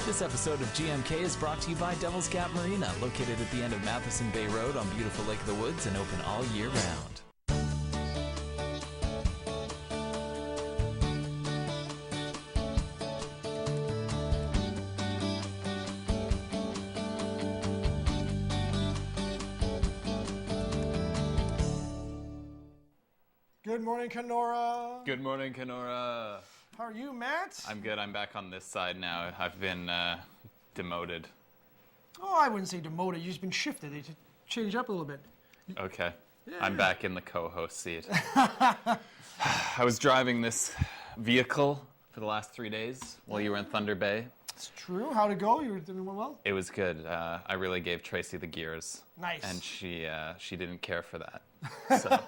This episode of GMK is brought to you by Devil's Gap Marina, located at the end of Matheson Bay Road on beautiful Lake of the Woods and open all year round. Good morning, Kenora. Good morning, Kenora. How are you, Matt? I'm good. I'm back on this side now. I've been demoted. Oh, I wouldn't say demoted. You've just been shifted. They changed up a little bit. Okay. Yeah. I'm back in the co-host seat. I was driving this vehicle for the last 3 days while you were in Thunder Bay. It's true. How'd it go? You were doing well? It was good. I really gave Tracy the gears. Nice. And she didn't care for that. So,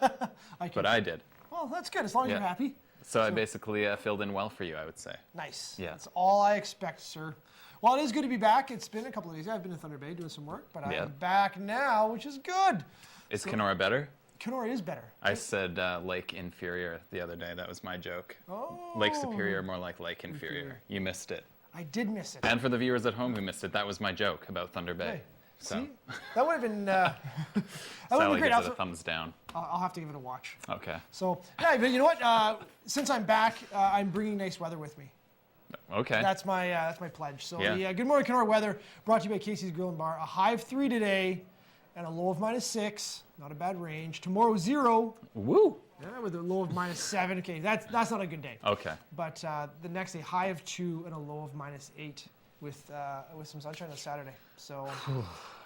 but I did. Well, that's good, as long as you're happy. So I basically filled in well for you, I would say. Nice. Yeah. That's all I expect, sir. Well, it is good to be back. It's been a couple of days. I've been in Thunder Bay doing some work, but I'm back now, which is good. Is Kenora better? Kenora is better. I said Lake Inferior the other day. That was my joke. Oh. Lake Superior, more like Lake Inferior. You missed it. I did miss it. And for the viewers at home who missed it, that was my joke about Thunder Bay. Hey, So see? That would have been, that would have Sallie been great. gives it a thumbs down. I'll have to give it a watch. Okay. So, yeah, but you know what? Since I'm back, I'm bringing nice weather with me. Okay. That's my pledge. So Yeah. the Good Morning Kenora weather brought to you by Casey's Grill and Bar. A high of 3 today and a low of -6. Not a bad range. Tomorrow 0. Woo. Yeah, with a low of -7. Okay, that's not a good day. Okay. But the next day, high of 2 and a low of -8 with some sunshine on Saturday. So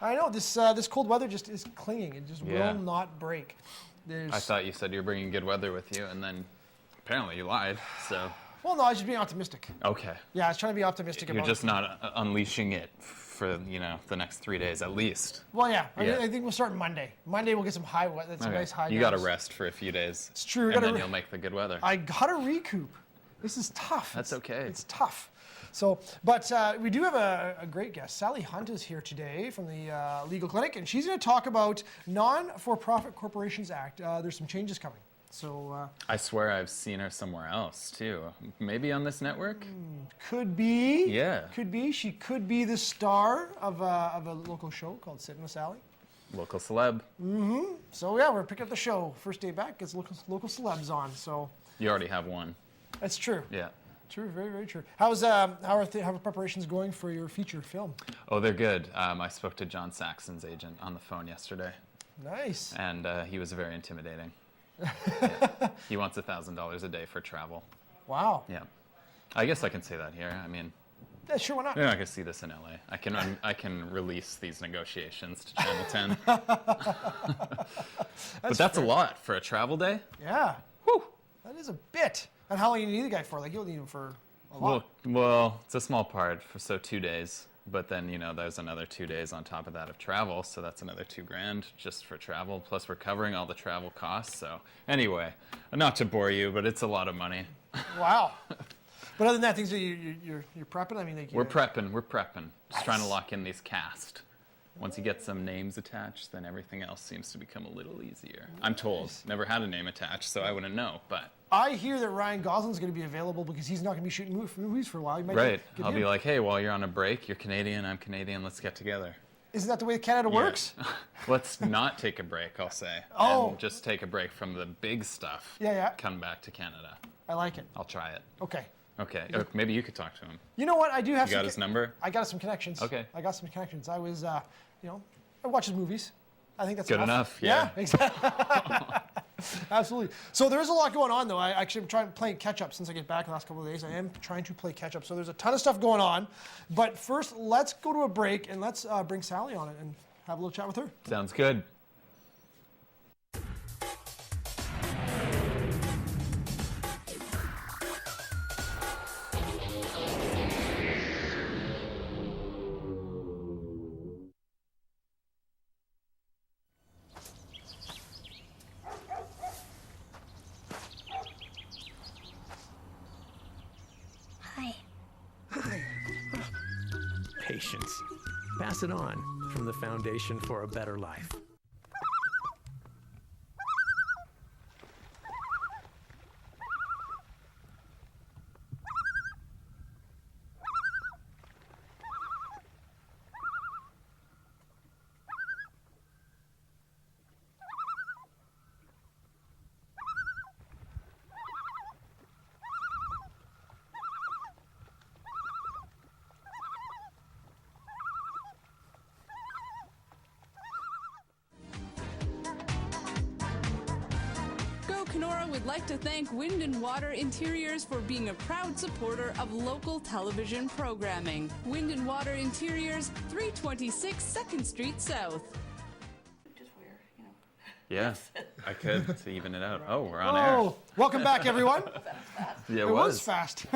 I know this cold weather just is clinging. It just will not break. I thought you said you were bringing good weather with you, and then apparently you lied. So. Well, no, I was just being optimistic. Okay. Yeah, I was trying to be optimistic about it. You're just not unleashing it for the next 3 days at least. Well, yeah. I think we'll start Monday. Monday we'll get some high weather. Some nice high. You got to rest for a few days. It's true. And then you'll make the good weather. I got to recoup. This is tough. That's okay. It's tough. So, but we do have a great guest. Sallie Hunt is here today from the Legal Clinic, and she's going to talk about Non-For-Profit Corporations Act. There's some changes coming. So I swear I've seen her somewhere else too. Maybe on this network? Could be. Yeah. Could be. She could be the star of a local show called Sitting with Sallie. Local celeb. Mm-hmm. So yeah, we're picking up the show. First day back, gets local celebs on. So you already have one. That's true. Yeah. True, very, very true. How are preparations going for your feature film? Oh, they're good. I spoke to John Saxon's agent on the phone yesterday. Nice. And he was very intimidating. Yeah. He wants $1,000 a day for travel. Wow. Yeah. I guess I can say that here. I mean, yeah, sure, why not? you're not going to see this in LA. I can release these negotiations to Channel 10. But that's a lot for a travel day. Yeah. Whew. That is a bit. And how long do you need the guy for? Like, you'll need him for a lot. Well, it's a small part, so 2 days. But then, there's another 2 days on top of that of travel, so that's another $2,000 just for travel. Plus, we're covering all the travel costs. So, anyway, not to bore you, but it's a lot of money. Wow. But other than that, things that you're prepping. I mean, like we're prepping. Just trying to lock in these cast. Once you get some names attached, then everything else seems to become a little easier. I'm told. Never had a name attached, so I wouldn't know. But I hear that Ryan Gosling's going to be available because he's not going to be shooting movies for a while. Right. I'll be like, hey, while you're on a break, you're Canadian, I'm Canadian, let's get together. Isn't that the way Canada works? Let's not take a break, I'll say. Oh. And just take a break from the big stuff. Yeah. Come back to Canada. I like it. I'll try it. Okay. Okay. Maybe you could talk to him. You know what? I do have. You got his number? I got some connections. Okay. I got some connections. I was, I watch his movies. I think that's good enough. Yeah. Exactly. Absolutely. So there is a lot going on, though. I actually am playing catch up since I get back the last couple of days. I am trying to play catch up. So there's a ton of stuff going on. But first, let's go to a break and let's bring Sallie on it and have a little chat with her. Sounds good. Patience. Pass it on from the Foundation for a Better Life. would like to thank Wind and Water Interiors for being a proud supporter of local television programming. Wind and Water Interiors, 326 2nd Street South. Just where, you know. Yeah, I could to even it out. Oh, we're on air. Oh, welcome back, everyone. Yeah, It was fast.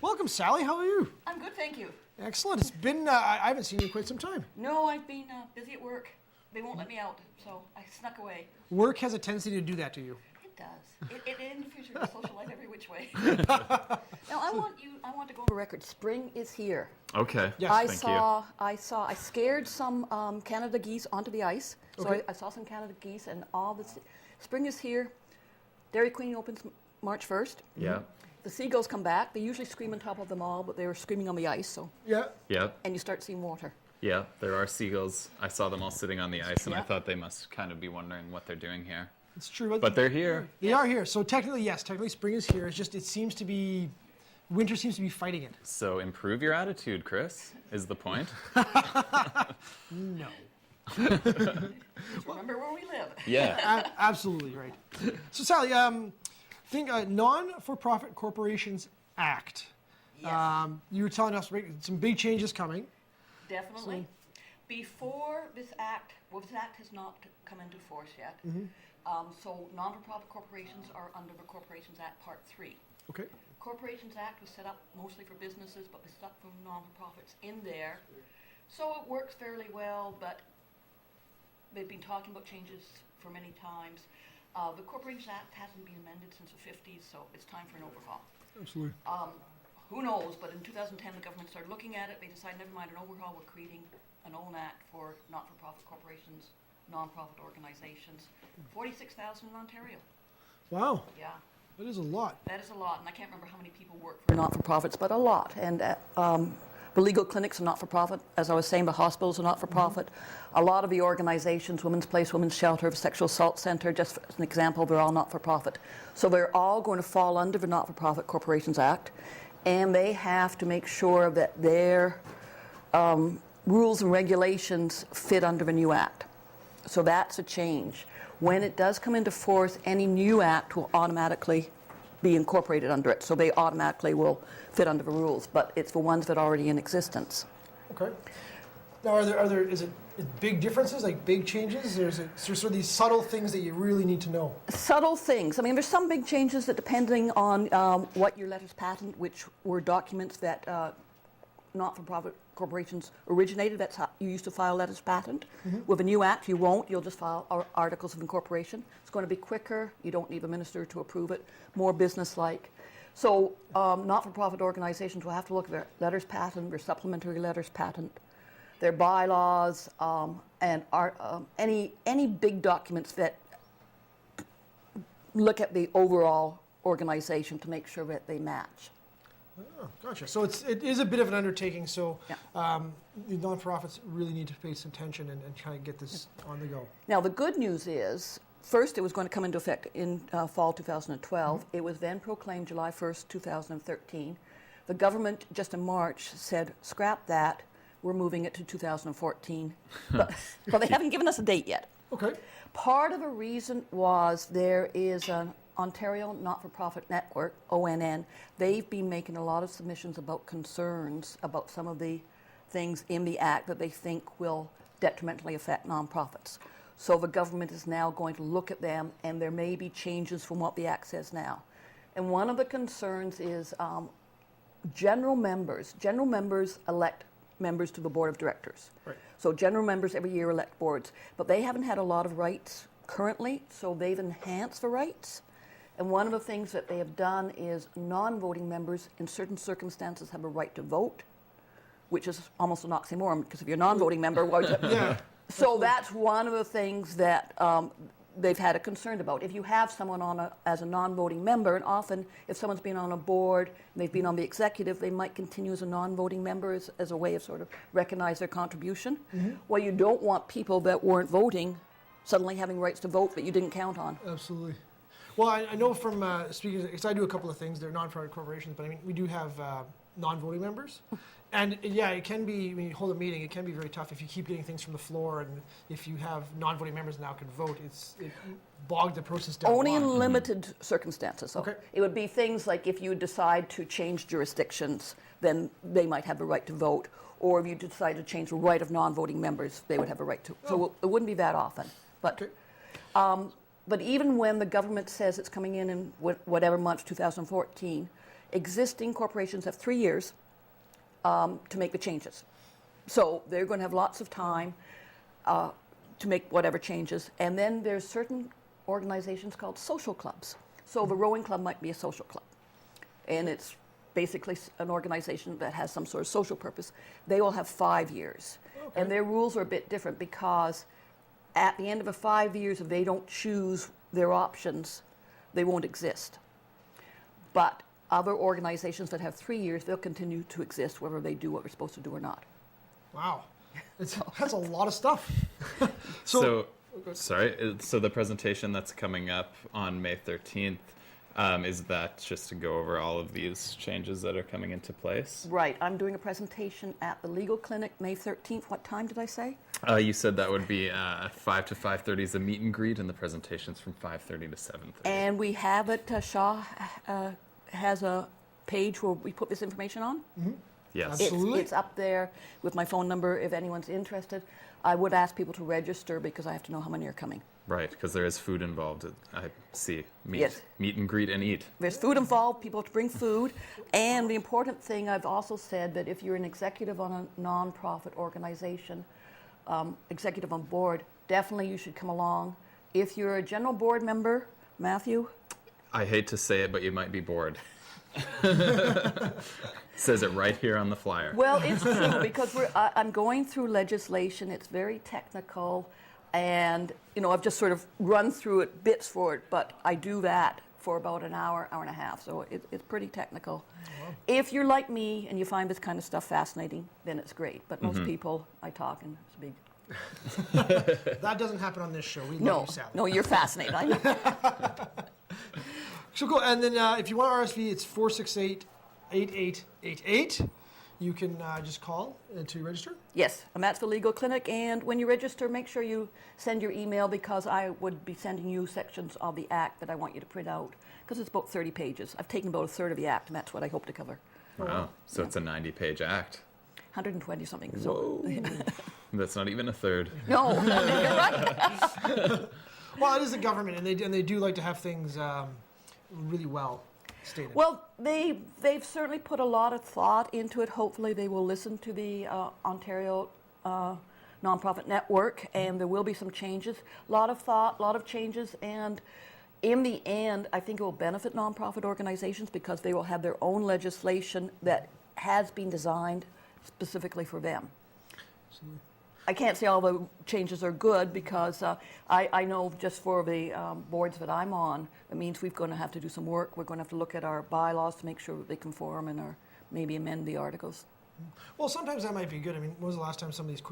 Welcome, Sally. How are you? I'm good, thank you. Excellent. It's been, I haven't seen you in quite some time. No, I've been busy at work. They won't let me out, so I snuck away. Work has a tendency to do that to you. It does. It interferes with your social life every which way. Now, I want to go on the record. Spring is here. Okay. Yes. I scared some Canada geese onto the ice. So Okay. I saw some Canada geese, and all this. Spring is here. Dairy Queen opens March 1st. Yeah. The seagulls come back. They usually scream on top of them all, but they were screaming on the ice. So, Yeah. Yeah. and you start seeing water. Yeah. There are seagulls. I saw them all sitting on the ice, and I Yeah. thought they must kind of be wondering what they're doing here. It's true. But they're here. They are here. So technically, yes, technically spring is here. It's just, it seems to be, winter seems to be fighting it. So improve your attitude, Chris, is the point. No. Just remember where we live. Yeah. Absolutely right. So Sally, Non-for-Profit Corporations Act. Yes. You were telling us some big changes coming. Definitely. Before this act has not come into force yet. So non-for-profit corporations are under the Corporations Act Part 3. Okay. Corporations Act was set up mostly for businesses, but we set up for non-for-profits in there. So it works fairly well, but they've been talking about changes for many times. The Corporations Act hasn't been amended since the 50s, so it's time for an overhaul. Absolutely. Who knows, but in 2010 the government started looking at it. They decided, never mind an overhaul, we're creating an own act for not-for-profit corporations, non-profit organizations. 46,000 in Ontario. Wow. Yeah, That is a lot. that is a lot, and I can't remember how many people work for not-for-profits, but a lot. And the legal clinics are not-for-profit. As I was saying, the hospitals are not-for-profit. A lot of the organizations, Women's Place, Women's Shelter, Sexual Assault Center, just as an example, they're all not-for-profit. So they're all going to fall under the Not-for-Profit Corporations Act, and they have to make sure that their rules and regulations fit under the new act. So that's a change. When it does come into force, any new act will automatically be incorporated under it. So they automatically will fit under the rules, but it's the ones that are already in existence. Okay. Now, is it big differences, like big changes? Or is there sort of these subtle things that you really need to know? Subtle things. I mean, there's some big changes that depending on what your letters patent, which were documents that not-for-profit corporations originated. That's how you used to file letters patent. With a new act, you won't. You'll just file articles of incorporation. It's going to be quicker. You don't need a minister to approve it. More business-like. So not-for-profit organizations will have to look at their letters patent, their supplementary letters patent, their bylaws, and any big documents that look at the overall organization to make sure that they match. Oh, gotcha. So it is a bit of an undertaking. So Yeah. the nonprofits really need to pay some attention and kind of get this on the go. Now, the good news is, first, it was going to come into effect in fall 2012. It was then proclaimed July 1st, 2013. The government, just in March, said, scrap that. We're moving it to 2014. But they haven't given us a date yet. Okay. Part of the reason was there is an Ontario Not-for-Profit Network, ONN. They've been making a lot of submissions about concerns about some of the things in the Act that they think will detrimentally affect nonprofits. So the government is now going to look at them, and there may be changes from what the Act says now. And one of the concerns is general members. General members elect members to the board of directors. Right. So general members every year elect boards, but they haven't had a lot of rights currently, so they've enhanced the rights. And one of the things that they have done is non-voting members in certain circumstances have a right to vote, which is almost an oxymoron, because if you're a non-voting member, why would you? Yeah. So that's one of the things that they've had a concern about. If you have someone on as a non-voting member, and often if someone's been on a board and they've been on the executive, they might continue as a non-voting member as a way of sort of recognize their contribution. Well, you don't want people that weren't voting suddenly having rights to vote that you didn't count on. Absolutely. Well, I know from speaking, because I do a couple of things. They're non-profit corporations, but I mean, we do have non-voting members. And yeah, it can be, when you hold a meeting, it can be very tough if you keep getting things from the floor, and if you have non-voting members now can vote, it bogged the process down. Only a lot. in limited circumstances. So Okay. it would be things like if you decide to change jurisdictions, then they might have the right to vote. Or if you decide to change the right of non-voting members, they would have a right to. So it wouldn't be that often. But Okay. but even when the government says it's coming in whatever month, 2014, existing corporations have 3 years to make the changes. So they're going to have lots of time to make whatever changes. And then there's certain organizations called social clubs. So the rowing club might be a social club. And it's basically an organization that has some sort of social purpose. They will have 5 years. Okay. And their rules are a bit different because at the end of the 5 years, if they don't choose their options, they won't exist. But other organizations that have 3 years, they'll continue to exist whether they do what they're supposed to do or not. Wow. That's a lot of stuff. So the presentation that's coming up on May 13th, is that just to go over all of these changes that are coming into place? Right. I'm doing a presentation at the Legal Clinic May 13th. What time did I say? You said that would be 5 to 5:30 is a meet and greet, and the presentation's from 5:30 to 7:30. And we have it, Shaw has a page where we put this information on. Mm-hmm. Yes. Absolutely. It's up there with my phone number if anyone's interested. I would ask people to register because I have to know how many are coming. Right, because there is food involved. I see. Yes. Meet and greet and eat. There's food involved, people have to bring food. And the important thing, I've also said that if you're an executive on a nonprofit organization, executive on board, definitely you should come along. If you're a general board member, Matthew? I hate to say it, but you might be bored. Says it right here on the flyer. Well, it's true because I'm going through legislation. It's very technical. And, I've just sort of run through it, bits for it, but I do that for about an hour, hour and a half. So it's pretty technical. Wow. If you're like me and you find this kind of stuff fascinating, then it's great. But most people, I talk and it's big. That doesn't happen on this show. We No, love you, Sally. no, you're fascinated. I know. So cool. And then if you want RSV, it's 468-8888. You can just call to register. Yes, I'm at the Legal Clinic, and when you register, make sure you send your email because I would be sending you sections of the Act that I want you to print out because it's about 30 pages. I've taken about a third of the Act, and that's what I hope to cover. Wow, so it's a 90-page act. 120 something. So. That's not even a third. No, you're right. Well, it is the government, and they do like to have things really well stated. Well, they've certainly put a lot of thought into it. Hopefully they will listen to the Ontario Nonprofit Network, and there will be some changes. A lot of thought, a lot of changes, and in the end, I think it will benefit nonprofit organizations because they will have their own legislation that has been designed specifically for them. Absolutely. I can't say all the changes are good because I know just for the boards that I'm on, it means we're going to have to do some work. We're going to have to look at our bylaws to make sure they conform and maybe amend the articles. Well, sometimes that might be good. I mean, when was the last time some of these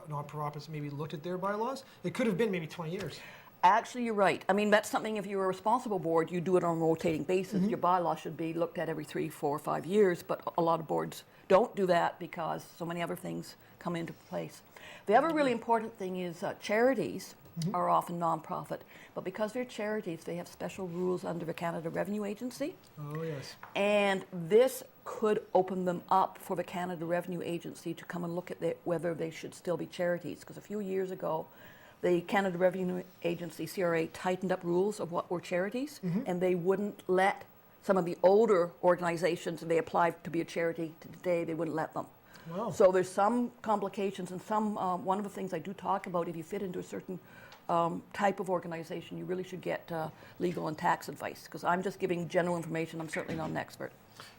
non-profits maybe looked at their bylaws? It could have been maybe 20 years. Actually, you're right. I mean, that's something, if you're a responsible board, you do it on a rotating basis. Your bylaw should be looked at every 3, 4, 5 years, but a lot of boards don't do that because so many other things come into place. The other really important thing is charities are often nonprofit, but because they're charities, they have special rules under the Canada Revenue Agency. Oh, yes. And this could open them up for the Canada Revenue Agency to come and look at whether they should still be charities. Because a few years ago, the Canada Revenue Agency, CRA, tightened up rules of what were charities, and they wouldn't let some of the older organizations, and they applied to be a charity today, they wouldn't let them. Wow. So there's some complications, and one of the things I do talk about, if you fit into a certain type of organization, you really should get legal and tax advice, because I'm just giving general information. I'm certainly not an expert.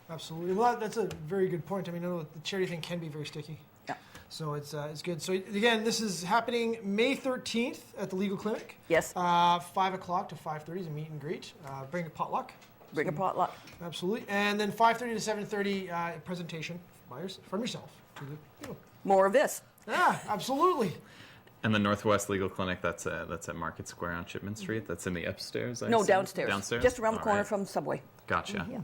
Absolutely. Well, that's a very good point. I mean, I know the charity thing can be very sticky. Yeah. So it's good. So again, this is happening May 13th at the Legal Clinic. Yes. 5 o'clock to 5:30 is a meet and greet. Bring a potluck. Bring a potluck. Absolutely. And then 5:30 to 7:30 presentation from yourself to the people. More of this. Yeah, absolutely. And the Northwest Legal Clinic, that's at Market Square on Chipman Street. That's in the upstairs. No, assume? downstairs. Downstairs. Just around the All corner right. from Subway. Gotcha. Yeah.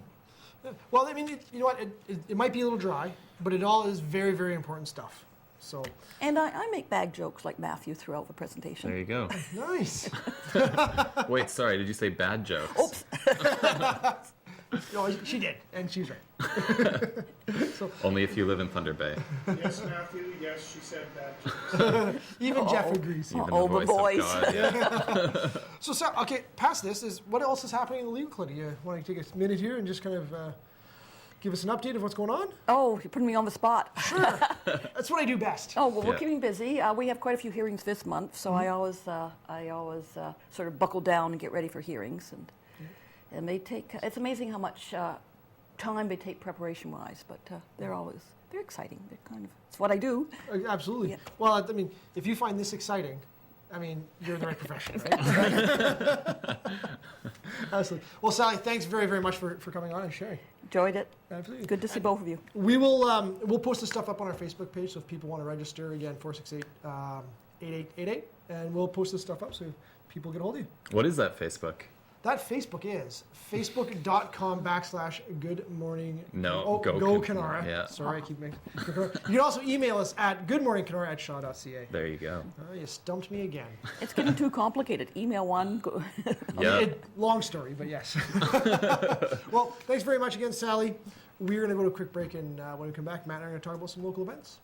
Well, I mean, you know what? It might be a little dry, but it all is very, very important stuff. So And I make bag jokes like Matthew throughout the presentation. There you go. nice. Wait, sorry. Did you say bad jokes? Oops. No, she did, and she's right. Only if you live in Thunder Bay. Yes, Matthew, yes, she said that. Even Jeff agrees. Even Oh, the the voice boys. of God. Yeah. So, okay, past this is what else is happening in the legal clinic? You want to take a minute here and just kind of give us an update of what's going on? Oh, you're putting me on the spot. Sure. That's what I do best. Oh, well, we're Yeah. keeping busy. We have quite a few hearings this month, so I always sort of buckle down and get ready for hearings. And they take, it's amazing how much time they take preparation-wise, but they're exciting. They're kind of, it's what I do. Absolutely. Yeah. Well, I mean, if you find this exciting, I mean, you're in the right profession, right? Absolutely. Well, Sallie, thanks very, very much for coming on and sharing. Enjoyed it. Absolutely. Good to see both of you. We will we'll post this stuff up on our Facebook page, so if people want to register, again, 468-8888, and we'll post this stuff up so people get a hold of you. What is that Facebook? That Facebook is facebook.com/Good Morning. No, go Kenora. Kenora, yeah. Sorry, I keep making. You can also email us at goodmorningkenora@shaw.ca. There you go. Oh, you stumped me again. It's getting too complicated. Email one. Yeah. Long story, but yes. Well, thanks very much again, Sallie. We're going to go to a quick break, and when we come back, Matt and I are going to talk about some local events.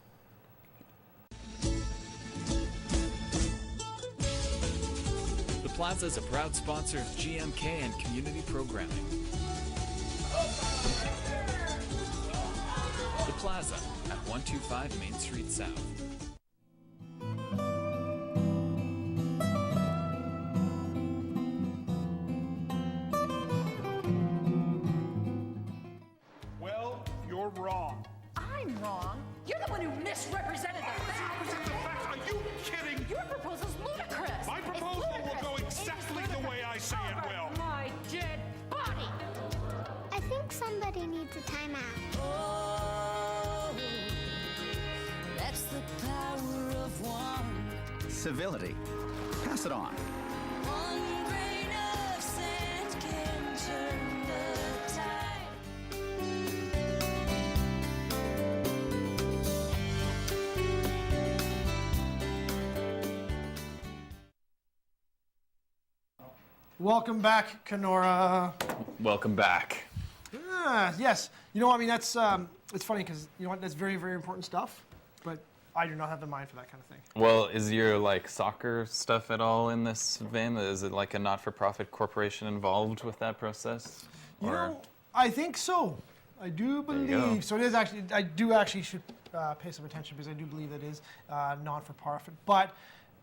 The Plaza is a proud sponsor of GMK and community programming. The Plaza at 125 Main Street South. Well, you're wrong. I'm wrong. You're the one who misrepresented the facts. Are you kidding? Your proposal's ludicrous. My It's proposal will ludicrous. go It is exactly the way I say it Over will. My dead body. I think somebody needs a timeout. Oh, that's the power of one. Civility. Pass it on. One grain of sand can turn the tide. Welcome back, Kenora. Welcome back. Yes. You know, I mean, that's it's funny because you know what? That's very, very important stuff. But I do not have the mind for that kind of thing. Well, is your like soccer stuff at all in this vein? Is it like a not-for-profit corporation involved with that process? You know, I think so. I do you go. believe so. It is actually. I do actually should pay some attention because I do believe that it is non-for-profit. But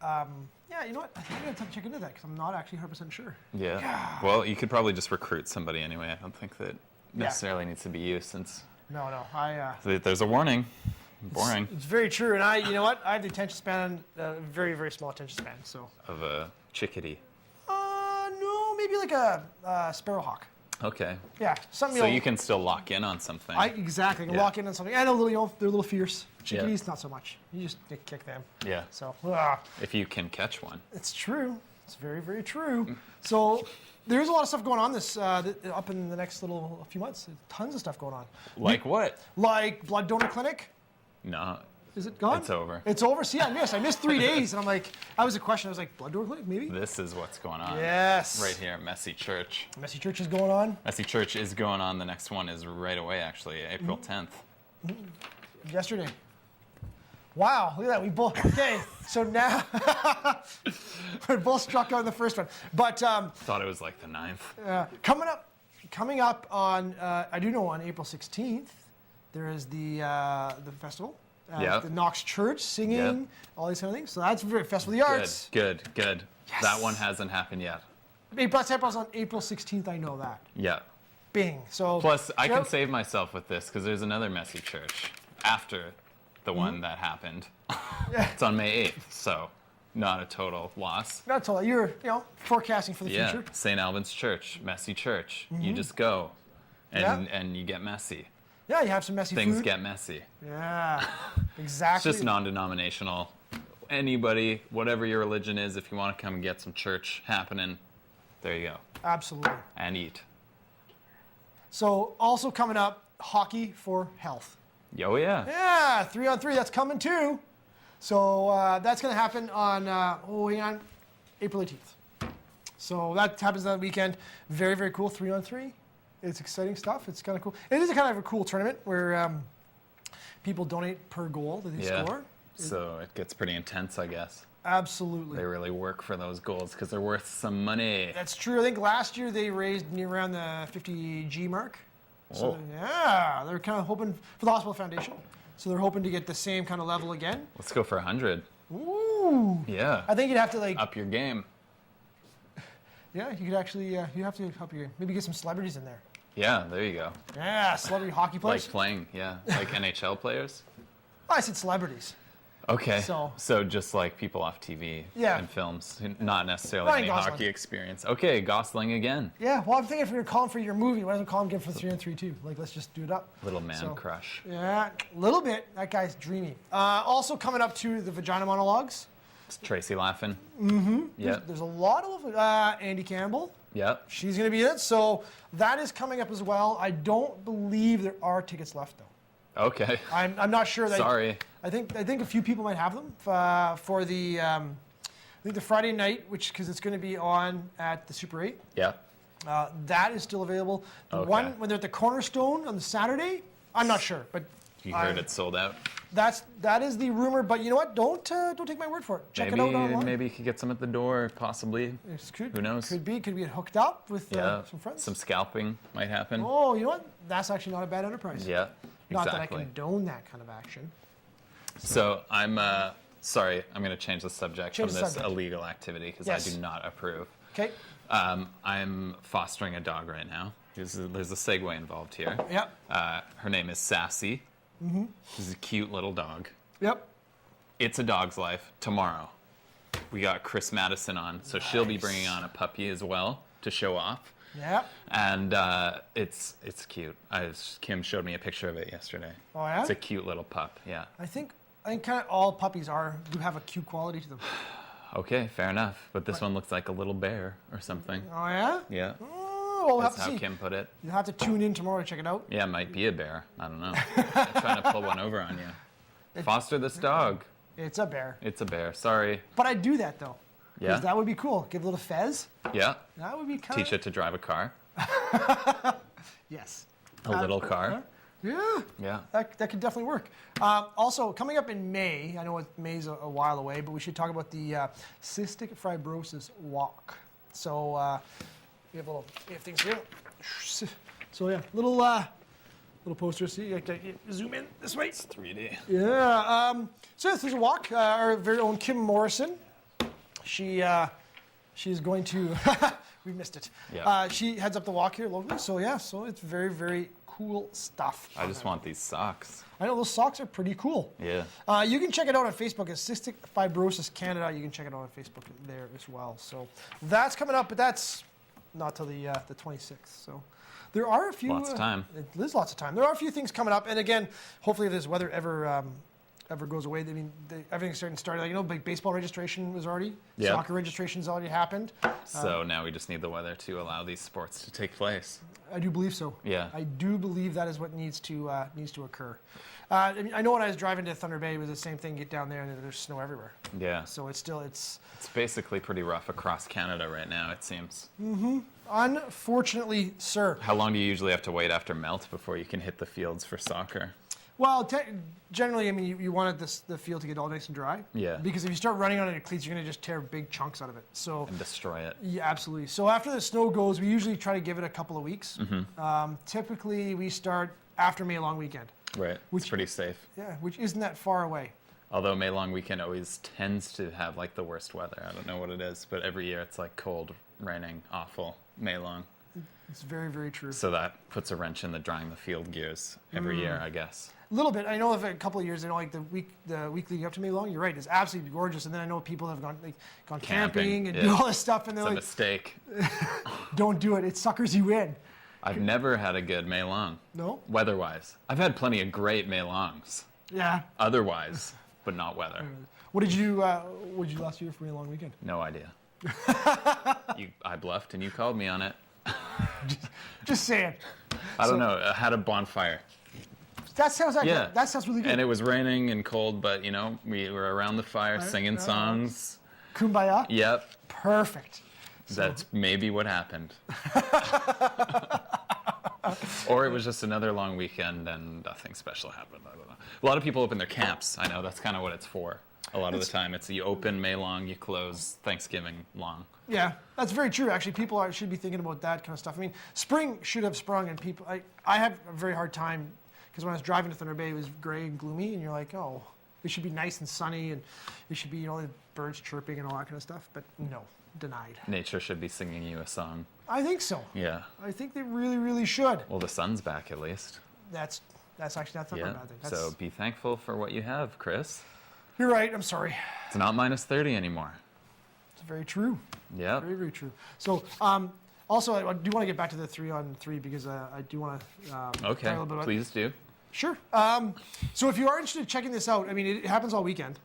yeah, you know what? I think I'm gonna have to check into that because I'm not actually 100% sure. Yeah. Well, you could probably just recruit somebody anyway. I don't think that necessarily needs to be you since No. there's a warning. Boring. It's very true, and you know what? I have the attention span, very, very small attention span. So. Of a chickadee. No, maybe like a sparrowhawk. Okay. Yeah, something. So you can still lock in on something. Exactly. Can Yeah. lock in on something. And a little, you know, they're a little fierce. Yeah. Chickadees, not so much. You just kick them. Yeah. So, If you can catch one. it's true. It's very, very true. So, there's a lot of stuff going on this up in the next little few months. Tons of stuff going on. Like what? Like blood donor clinic. No. Is it gone? It's over. It's over. See, I missed 3 days, and I'm like, that was a question. I was like, blood donor clinic, maybe. This is what's going on. Yes. Right here, Messy Church. Messy Church is going on. Messy Church is going on. The next one is right away, actually, April 10th. Yesterday. Wow, look at that. We both. Okay, so now we're both struck on the first one. But Thought it was like the 9th. coming up on, I do know on April 16th, there is the festival. Yeah. The Knox Church singing, all these kind of things. So that's very Festival of the Arts. Good. Yes. That one hasn't happened yet. April on April 16th. I know that. Yeah. Bing. So. Plus, I can Yep. save myself with this because there's another Messy Church after the one that happened. It's on May 8th, so not a total loss. Not until you're, forecasting for the Yeah, future. St. Albans Church, Messy Church. You just go, and you get messy. Yeah, you have some messy Things food. get messy. Yeah, It's exactly. just non-denominational. anybody, whatever your religion is, if you want to come and get some church happening, there you go. Absolutely. And eat. So also coming up, hockey for health. Oh, yeah. Yeah, 3-on-3, that's coming too. So that's going to happen on, April 18th. So that happens that weekend. Very, very cool, 3-on-3. It's exciting stuff. It's kind of cool. It is a kind of a cool tournament where people donate per goal that they score. So it gets pretty intense, I guess. Absolutely. They really work for those goals because they're worth some money. That's true. I think last year they raised near around the 50G mark. So, Whoa. yeah, they're kind of hoping for the Hospital Foundation. So they're hoping to get the same kind of level again. Let's go for 100. Ooh. Yeah. I think you'd have to up your game. Yeah, you could actually, you have to help your game. Maybe get some celebrities in there. Yeah, there you go. Yeah, celebrity hockey players. Like playing, yeah. Like NHL players. I said celebrities. Okay. So just like people off TV Yeah. and films, not necessarily Ryan any Gosling. hockey experience. Okay, Gosling again. Yeah, well, I'm thinking if you're calling for your movie, why don't we call him again for 3-on-3 too? Like, let's just do it up. Little man crush. Yeah, a little bit. That guy's dreamy. Also coming up to the vagina monologues. Is Tracy laughing? Mm-hmm. Yeah. There's a lot of Andy Campbell. Yep. She's going to be in it. So that is coming up as well. I don't believe there are tickets left, though. Okay. I'm not sure. Sorry. I think a few people might have them for the I think the Friday night, because it's going to be on at the Super 8. Yeah. That is still available. The Okay. one when they're at the Cornerstone on the Saturday, I'm not sure, but You heard it's sold out. that is the rumor. But you know what? Don't take my word for it. Check it out online. Maybe you could get some at the door, possibly. Who knows? Could be hooked up with some friends. Some scalping might happen. Oh, you know what? That's actually not a bad enterprise. Yeah. Not Exactly. that I condone that kind of action. So I'm sorry. I'm going to change the subject Change from the this subject. illegal activity because Yes. I do not approve. Okay. I'm fostering a dog right now. There's a segue involved here. Yep. Her name is Sassy. Mm-hmm. She's a cute little dog. Yep. It's a Dog's Life tomorrow. We got Chris Madison on, so she'll be bringing on a puppy as well to show off. Yep. And it's cute. Kim showed me a picture of it yesterday. Oh yeah. It's a cute little pup. Yeah. I think kind of all puppies do have a cute quality to them. Okay, fair enough. But this one looks like a little bear or something. Oh yeah. Yeah. Oh, we'll have That's to how see. Kim put it. You'll have to tune in tomorrow to check it out. Yeah, it might be a bear. I don't know. I'm trying to pull one over on you. Foster this dog. It's a bear. It's a bear. Sorry. But I'd do that though. Yeah. Because that would be cool. Give a little fez. Yeah. That would be kind Teach it to drive a car. Yes. A little car. Yeah. Yeah. That could definitely work. Also, coming up in May, I know May's a while away, but we should talk about the Cystic Fibrosis Walk. So we have things here. So yeah, little poster. See, I can zoom in this way. It's 3D. Yeah. So yes, there's a walk. Our very own Kim Morrison. She's going to. We missed it. Yeah. She heads up the walk here locally. So yeah, so it's very, very cool stuff. I just want these socks. I know those socks are pretty cool. Yeah. You can check it out on Facebook at Cystic Fibrosis Canada. You can check it out on Facebook there as well. So that's coming up, but that's not till the 26th. So there are a few. Lots of time. There's lots of time. There are a few things coming up, and again, hopefully, if this weather ever goes away, I mean, everything's starting to start. Like, like baseball registration was already. Yeah. Soccer registration's already happened. So now we just need the weather to allow these sports to take place. I do believe so. Yeah. I do believe that is what needs to occur. I mean, I know when I was driving to Thunder Bay, it was the same thing. Get down there and there's snow everywhere. Yeah. So it's basically pretty rough across Canada right now, it seems. Mm-hmm. Unfortunately, sir. How long do you usually have to wait after melt before you can hit the fields for soccer? Well, generally, I mean, you wanted the field to get all nice and dry. Yeah. Because if you start running on it in cleats, you're going to just tear big chunks out of it. So. And destroy it. Yeah, absolutely. So after the snow goes, we usually try to give it a couple of weeks. Mm-hmm. Typically, we start after May Long Weekend. Right. It's pretty safe. Yeah, which isn't that far away. Although May Long Weekend always tends to have like the worst weather. I don't know what it is, but every year it's like cold, raining, awful, May Long. It's very, very true. So that puts a wrench in the drying the field gears every year, I guess. A little bit. I know of a couple of years, like the week leading up to May Long, you're right, it's absolutely gorgeous. And then I know people have gone camping and do all this stuff, and they're it's like, a mistake. Don't do it. It suckers you in. I've never had a good May Long. No? Weather-wise. I've had plenty of great May Longs. Yeah. Otherwise. but not weather. What did you last year for a long weekend? No idea. I bluffed and you called me on it. Just saying. I don't know. I had a bonfire. That sounds really good. And it was raining and cold, but we were around the fire singing songs. Kumbaya? Yep. Perfect. That's maybe what happened. Or it was just another long weekend and nothing special happened. I don't know. A lot of people open their camps. I know that's kind of what it's for. A lot of the time, it's you open May long, you close Thanksgiving long. Yeah, that's very true. Actually, people should be thinking about that kind of stuff. I mean, spring should have sprung, and people. I have a very hard time because when I was driving to Thunder Bay, it was gray and gloomy, and you're like, oh, it should be nice and sunny, and it should be the birds chirping and all that kind of stuff. But no, denied. Nature should be singing you a song. I think so. Yeah. I think they really, really should. Well, the sun's back at least. That's not a bad thing. So be thankful for what you have, Chris. You're right. I'm sorry. It's not minus 30 anymore. It's very true. Yeah. Very, very true. So, also, I do want to get back to the 3-on-3 because I do want to. Okay. Talk a little bit about Please do. Sure. So if you are interested in checking this out, I mean, it happens all weekend.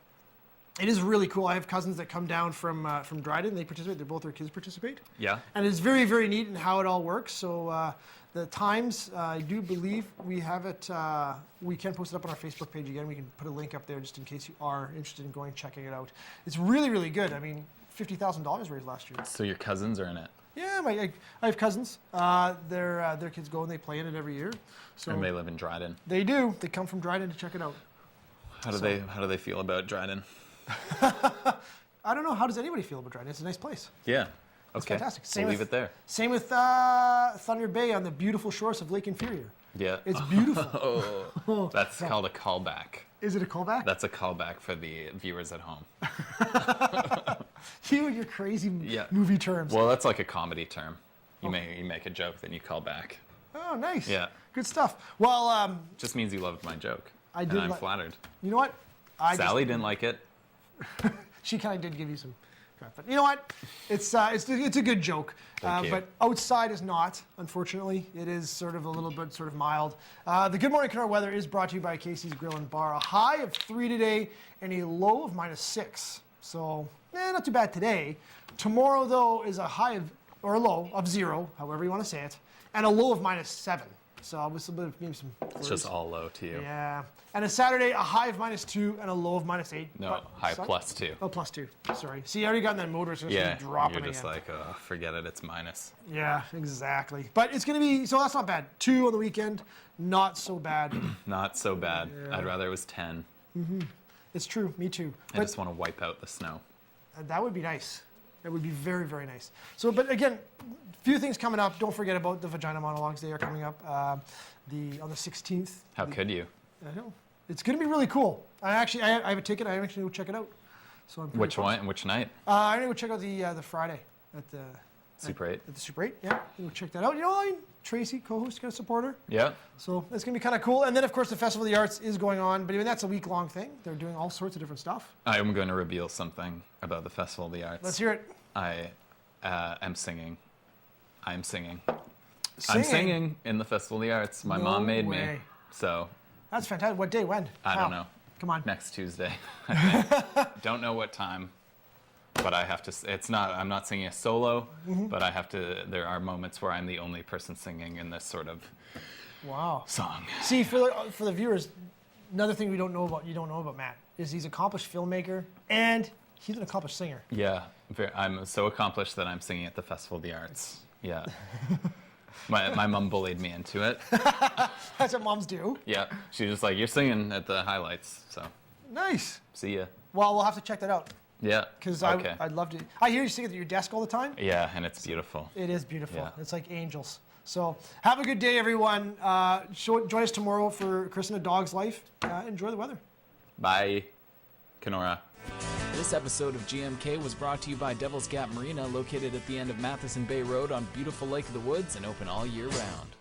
It is really cool. I have cousins that come down from Dryden. They participate. Both their kids participate. Yeah. And it's very, very neat in how it all works. So the times, I do believe we have it. We can post it up on our Facebook page again. We can put a link up there just in case you are interested in going checking it out. It's really, really good. I mean, $50,000 raised last year. So your cousins are in it. Yeah, I have cousins. Their kids go and they play in it every year. So And they live in Dryden. They do. They come from Dryden to check it out. How do they feel about Dryden? I don't know. How does anybody feel about Dryden? It's a nice place. Yeah. It's Okay. fantastic. We'll leave it there. Same with Thunder Bay on the beautiful shores of Lake Inferior. Yeah. It's beautiful. That's called a callback. Is it a callback? That's a callback for the viewers at home. You and your crazy movie terms. Well, that's like a comedy term. You make a joke, then you call back. Oh, nice. Yeah. Good stuff. Well, just means you loved my joke. I did. And I'm flattered. You know what? Sally didn't like it. She kind of did give you some crap, but you know what? It's a good joke. Thank you. But outside is not, unfortunately. It is sort of a little bit sort of mild. The Good Morning Kenora weather is brought to you by Casey's Grill and Bar. A high of 3 today and a low of -6. So, not too bad today. Tomorrow though is a high of or a low of 0, however you want to say it, and a low of -7. So with maybe some. It's just all low to you. Yeah. And a Saturday, a high of -2 and a low of -8. No, high +2. Oh, +2. Sorry. See, I already got in that motor, so it's Yeah, going to drop you're again. just like, forget it, it's minus. Yeah, exactly. But it's going to be, so that's not bad. 2 on the weekend, not so bad. Not so bad. Yeah. I'd rather it was 10. Mm-hmm. It's true. Me too. I just want to wipe out the snow. That would be nice. That would be very, very nice. So, but again, few things coming up. Don't forget about the Vagina Monologues. They are coming up on the 16th. How could you? I know. It's going to be really cool. I have a ticket. I actually will check it out. So I'm Which one? Which night? I'm going to go check out the Friday at the Super 8. At the Super 8, yeah. We'll check that out. You know, Tracy, co-host, going to support her. Yeah. So that's going to be kind of cool. And then, of course, the Festival of the Arts is going on. But I mean, that's a week-long thing. They're doing all sorts of different stuff. I am going to reveal something about the Festival of the Arts. Let's hear it. I am singing. I'm singing. Singing? I'm singing in the Festival of the Arts. My mom made me. So. That's fantastic. What day? When? I don't know. Come on. Next Tuesday. Don't know what time. But I have to. I'm not singing a solo. Mm-hmm. But I have to. There are moments where I'm the only person singing in this sort of. Wow. Song. See, for the viewers, another thing you don't know about Matt is he's an accomplished filmmaker and he's an accomplished singer. Yeah, I'm so accomplished that I'm singing at the Festival of the Arts. Yeah. My mom bullied me into it. That's what moms do. Yeah, she was just like, you're singing at the highlights, so. Nice. See ya. Well, we'll have to check that out. Yeah. Because okay. I'd love to. I hear you sing at your desk all the time. Yeah, and it's beautiful. It is beautiful. Yeah. It's like angels. So have a good day, everyone. Join us tomorrow for Chris and a Dog's Life. Enjoy the weather. Bye, Kenora. This episode of GMK was brought to you by Devil's Gap Marina, located at the end of Matheson Bay Road on beautiful Lake of the Woods and open all year round.